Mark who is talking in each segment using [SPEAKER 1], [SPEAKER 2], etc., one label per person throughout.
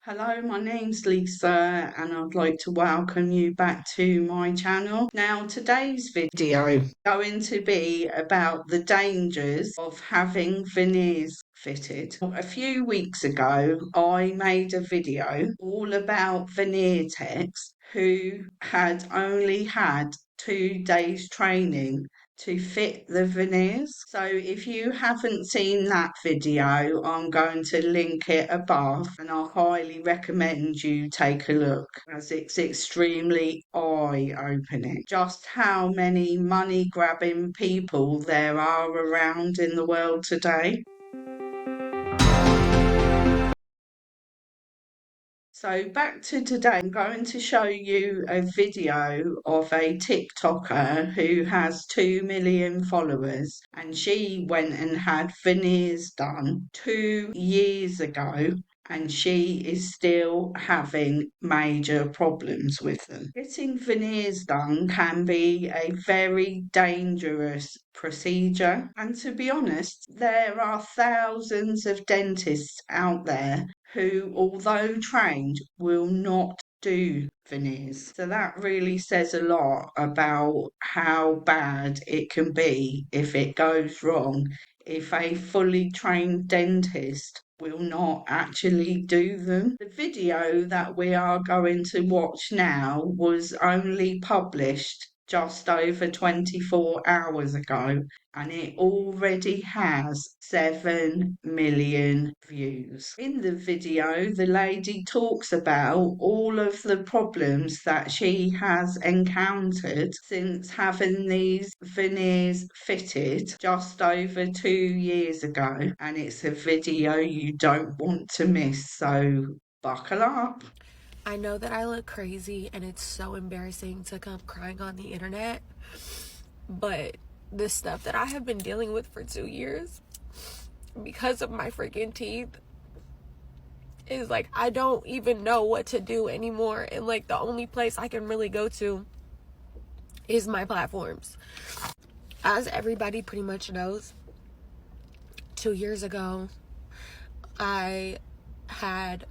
[SPEAKER 1] Hello, my name's Lisa, and I'd like to welcome you back to my channel. Now, today's video is going to be about the dangers of having veneers fitted. A few weeks ago, I made a video all about veneer techs who had only had 2 days training to fit the veneers. So if you haven't seen that video, I'm going to link it above, and I highly recommend you take a look as it's extremely eye-opening just how many money-grabbing people there are around in the world today. So back to today, I'm going to show you a video of a TikToker who has 2 million followers, and she went and had veneers done 2 years ago, and she is still having major problems with them. Getting veneers done can be a very dangerous procedure, and to be honest, there are thousands of dentists out there who, although trained, will not do veneers. So that really says a lot about how bad it can be if it goes wrong, if a fully trained dentist will not actually do them. The video that we are going to watch now was only published just over 24 hours ago, and it already has 7 million views. In the video, the lady talks about all of the problems that she has encountered since having these veneers fitted just over 2 years ago, and it's a video you don't want to miss, so buckle up.
[SPEAKER 2] I know that I look crazy and it's so embarrassing to come crying on the internet, but the stuff that I have been dealing with for 2 years because of my freaking teeth is like, I don't even know what to do anymore. And like, the only place I can really go to is my platforms. As everybody pretty much knows, 2 years ago, I had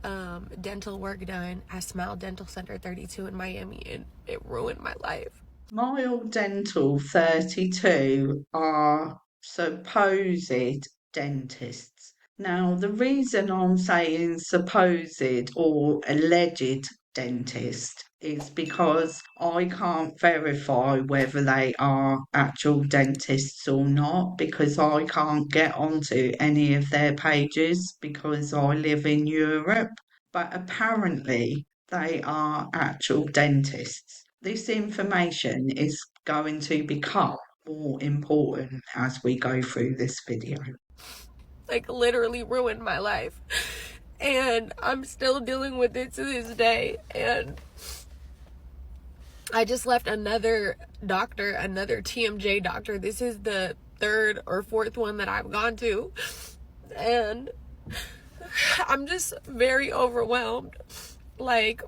[SPEAKER 2] dental work done at Smile Dental Center 32 in Miami, and it ruined my life.
[SPEAKER 1] Smile Dental 32 are supposed dentists. Now, the reason I'm saying supposed or alleged dentist is because I can't verify whether they are actual dentists or not, because I can't get onto any of their pages because I live in Europe. But apparently, they are actual dentists. This information is going to become more important as we go through this video.
[SPEAKER 2] Like, literally ruined my life. And I'm still dealing with it to this day. And I just left another doctor, another TMJ doctor. This is the third or fourth one that I've gone to. And I'm just very overwhelmed. Like,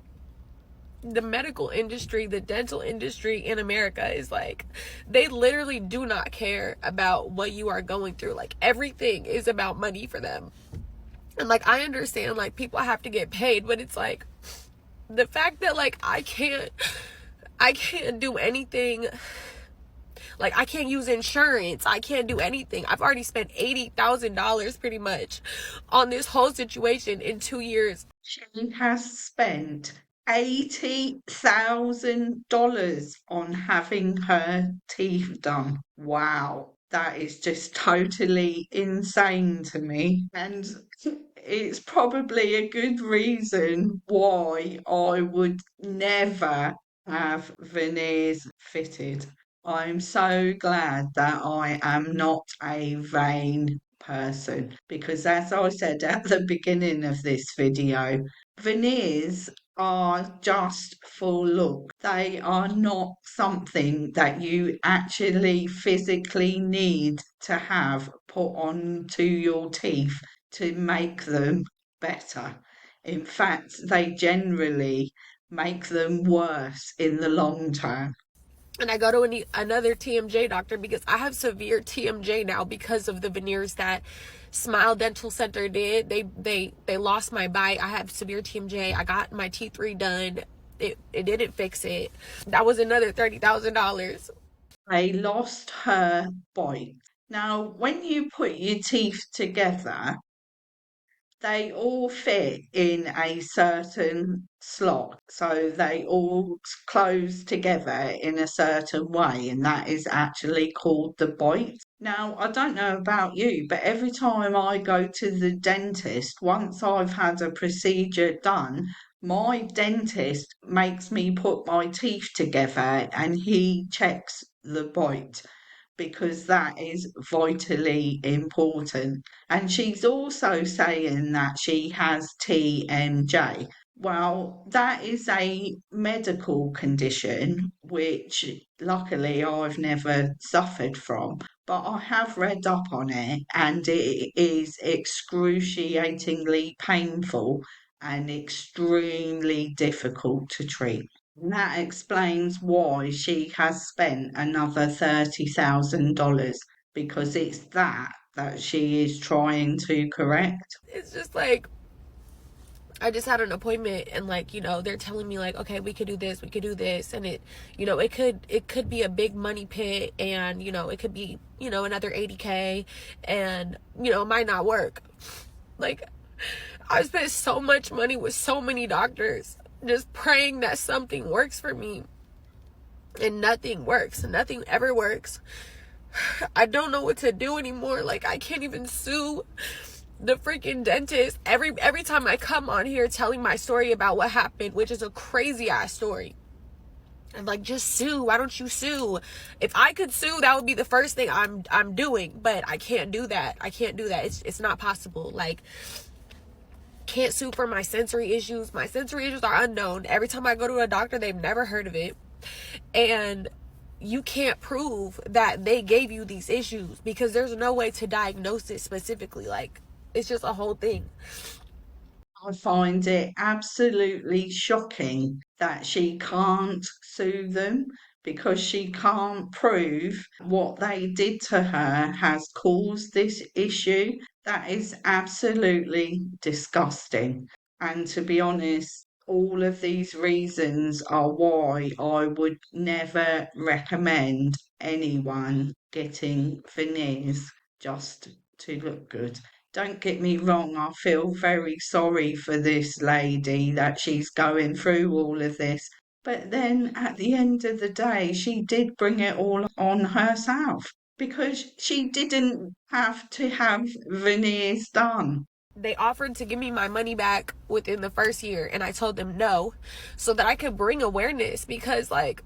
[SPEAKER 2] the medical industry, the dental industry in America is like, they literally do not care about what you are going through. Like, everything is about money for them. And like, I understand, like, people have to get paid, but it's like, the fact that like I can't do anything. Like, I can't use insurance. I can't do anything. I've already spent $80,000 pretty much on this whole situation in 2 years.
[SPEAKER 1] She has spent $80,000 on having her teeth done. Wow, that is just totally insane to me. And it's probably a good reason why I would never have veneers fitted. I'm so glad that I am not a vain person, because, as I said at the beginning of this video, veneers are just for look. They are not something that you actually physically need to have put onto your teeth to make them better. In fact, they generally make them worse in the long term.
[SPEAKER 2] And I go to another TMJ doctor because I have severe TMJ now because of the veneers that Smile Dental Center did. They lost my bite. I have severe TMJ. I got my teeth redone. It didn't fix it. That was another $30,000.
[SPEAKER 1] They lost her bite. Now, when you put your teeth together, they all fit in a certain slot, so they all close together in a certain way, and that is actually called the bite. Now, I don't know about you, but every time I go to the dentist, once I've had a procedure done, my dentist makes me put my teeth together and he checks the bite because that is vitally important. And she's also saying that she has TMJ. Well, that is a medical condition which luckily I've never suffered from, but I have read up on it and it is excruciatingly painful and extremely difficult to treat. And that explains why she has spent another $30,000 because it's that she is trying to correct.
[SPEAKER 2] It's just like, I just had an appointment and like, they're telling me like, okay, we could do this, we could do this, and it could be a big money pit, and it could be, another 80K, and it might not work. Like, I've spent so much money with so many doctors just praying that something works for me, and nothing works. Nothing ever works. I don't know what to do anymore. Like, I can't even sue the freaking dentist every time I come on here telling my story about what happened, which is a crazy ass story. I'm like, just sue. Why don't you sue? If I could sue, that would be the first thing I'm doing, but I can't do that. I can't do that. It's not possible. Like, can't sue for my sensory issues. My sensory issues are unknown. Every time I go to a doctor, they've never heard of it. And you can't prove that they gave you these issues because there's no way to diagnose it specifically. Like, it's just a whole thing.
[SPEAKER 1] I find it absolutely shocking that she can't sue them because she can't prove what they did to her has caused this issue. That is absolutely disgusting. And to be honest, all of these reasons are why I would never recommend anyone getting veneers just to look good. Don't get me wrong, I feel very sorry for this lady that she's going through all of this. But then at the end of the day, she did bring it all on herself because she didn't have to have veneers done.
[SPEAKER 2] They offered to give me my money back within the first year, and I told them no, so that I could bring awareness, because like,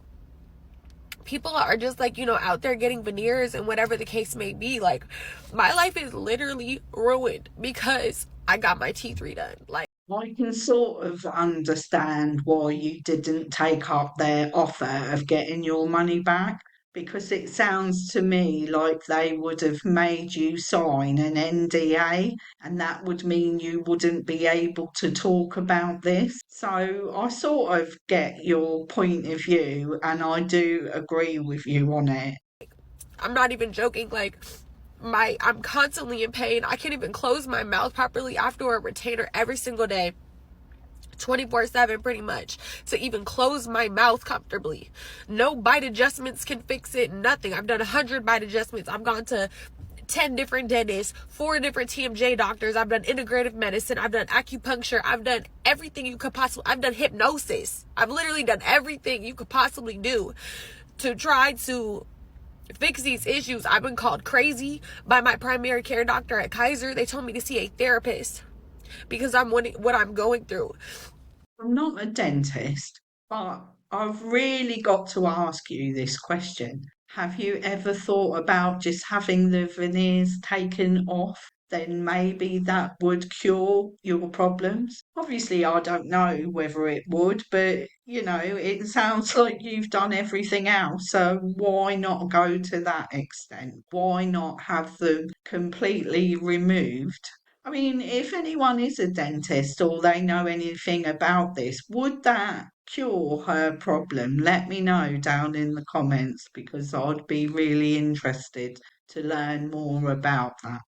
[SPEAKER 2] people are just like, out there getting veneers and whatever the case may be. Like, my life is literally ruined because I got my teeth redone. Like,
[SPEAKER 1] I can sort of understand why you didn't take up their offer of getting your money back because it sounds to me like they would have made you sign an NDA and that would mean you wouldn't be able to talk about this. So I sort of get your point of view and I do agree with you on it.
[SPEAKER 2] I'm not even joking. Like, I'm constantly in pain. I can't even close my mouth properly. I have to wear a retainer every single day, 24/7 pretty much, to even close my mouth comfortably. No bite adjustments can fix it. Nothing. I've done 100 bite adjustments. I've gone to 10 different dentists, 4 different TMJ doctors. I've done integrative medicine. I've done acupuncture. I've done everything you could possibly. I've done hypnosis. I've literally done everything you could possibly do to try to fix these issues. I've been called crazy by my primary care doctor at Kaiser. They told me to see a therapist because I'm what I'm going through.
[SPEAKER 1] I'm not a dentist, but I've really got to ask you this question. Have you ever thought about just having the veneers taken off? Then maybe that would cure your problems. Obviously, I don't know whether it would, but it sounds like you've done everything else. So why not go to that extent? Why not have them completely removed? I mean, if anyone is a dentist or they know anything about this, would that cure her problem? Let me know down in the comments because I'd be really interested to learn more about that.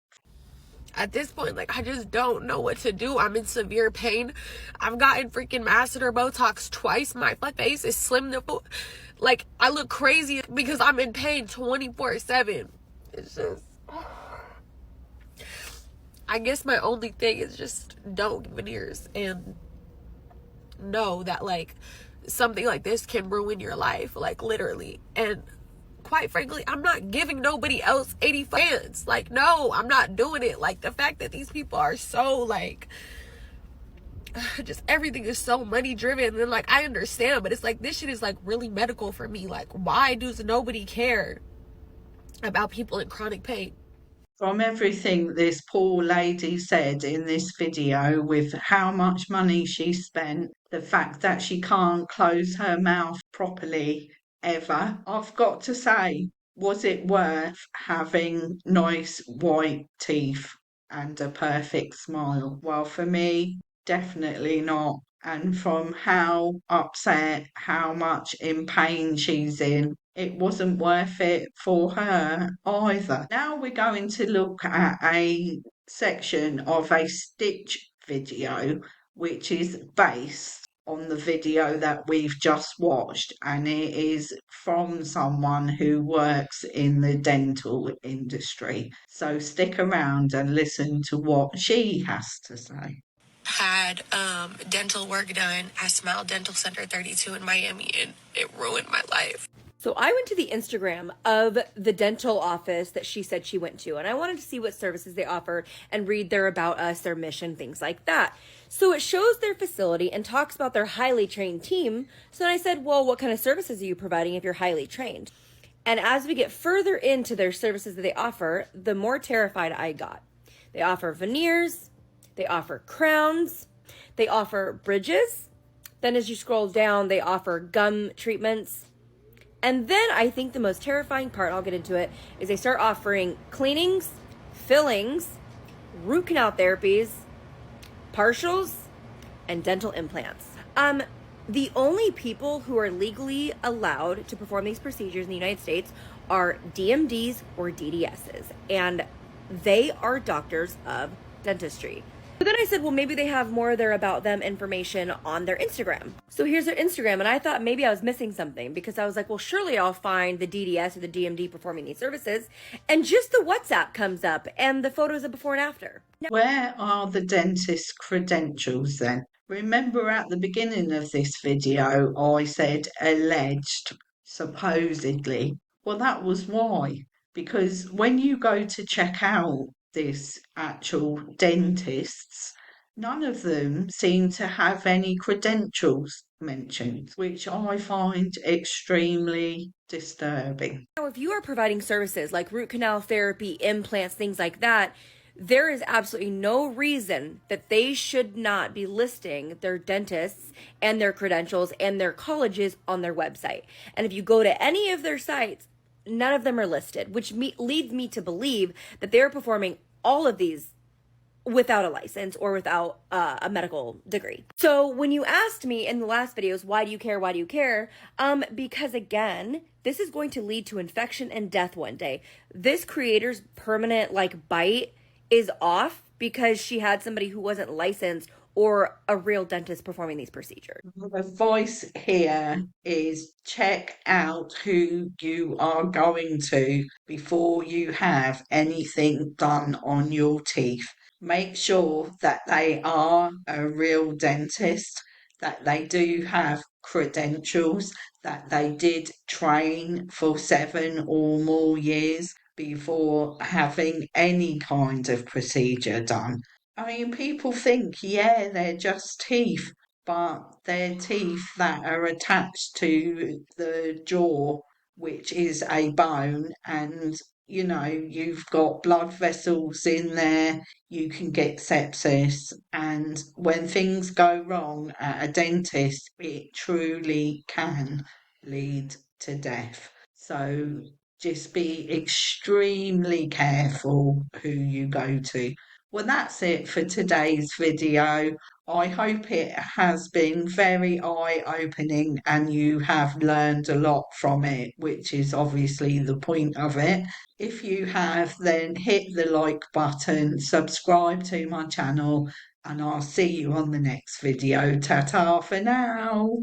[SPEAKER 2] At this point, like, I just don't know what to do. I'm in severe pain. I've gotten freaking masseter Botox twice. My face is slim nipple. Like, I look crazy because I'm in pain 24/7. It's just, I guess my only thing is just don't get veneers and know that, like, something like this can ruin your life, like, literally. And quite frankly, I'm not giving nobody else 80 fans. Like, no, I'm not doing it. Like, the fact that these people are so, like, just everything is so money driven, and like, I understand, but it's like, this shit is like really medical for me. Like, why does nobody care about people in chronic pain?
[SPEAKER 1] From everything this poor lady said in this video, with how much money she spent, the fact that she can't close her mouth properly ever, I've got to say, was it worth having nice white teeth and a perfect smile? Well, for me, definitely not. And from how upset, how much in pain she's in, it wasn't worth it for her either. Now we're going to look at a section of a Stitch video, which is based on the video that we've just watched, and it is from someone who works in the dental industry. So stick around and listen to what she has to say.
[SPEAKER 2] Had dental work done at Smile Dental Center 32 in Miami, and it ruined my life.
[SPEAKER 3] So I went to the Instagram of the dental office that she said she went to, and I wanted to see what services they offered and read their about us, their mission, things like that. So it shows their facility and talks about their highly trained team. So then I said, well, what kind of services are you providing if you're highly trained? And as we get further into their services that they offer, the more terrified I got. They offer veneers, they offer crowns, they offer bridges. Then as you scroll down, they offer gum treatments. And then I think the most terrifying part, I'll get into it, is they start offering cleanings, fillings, root canal therapies, partials, and dental implants. The only people who are legally allowed to perform these procedures in the United States are DMDs or DDSs, and they are doctors of dentistry. But then I said, well, maybe they have more of their about them information on their Instagram. So here's their Instagram, and I thought maybe I was missing something, because I was like, well, surely I'll find the DDS or the DMD performing these services, and just the WhatsApp comes up and the photos of before and after.
[SPEAKER 1] Where are the dentist's credentials then? Remember at the beginning of this video, I said alleged, supposedly. Well, that was why. Because when you go to check out this actual dentist's, none of them seem to have any credentials mentioned, which I find extremely disturbing.
[SPEAKER 3] Now, if you are providing services like root canal therapy, implants, things like that, there is absolutely no reason that they should not be listing their dentists and their credentials and their colleges on their website. And if you go to any of their sites, none of them are listed, which leads me to believe that they're performing all of these without a license or without a medical degree. So when you asked me in the last videos, why do you care? Why do you care? Because again, this is going to lead to infection and death one day. This creator's permanent bite is off because she had somebody who wasn't licensed or a real dentist performing these procedures.
[SPEAKER 1] The advice here is check out who you are going to before you have anything done on your teeth. Make sure that they are a real dentist, that they do have credentials, that they did train for 7 or more years before having any kind of procedure done. I mean, people think, yeah, they're just teeth, but they're teeth that are attached to the jaw, which is a bone, and you've got blood vessels in there, you can get sepsis, and when things go wrong at a dentist, it truly can lead to death. So just be extremely careful who you go to. Well, that's it for today's video. I hope it has been very eye-opening and you have learned a lot from it, which is obviously the point of it. If you have, then hit the like button, subscribe to my channel, and I'll see you on the next video. Ta-ta for now.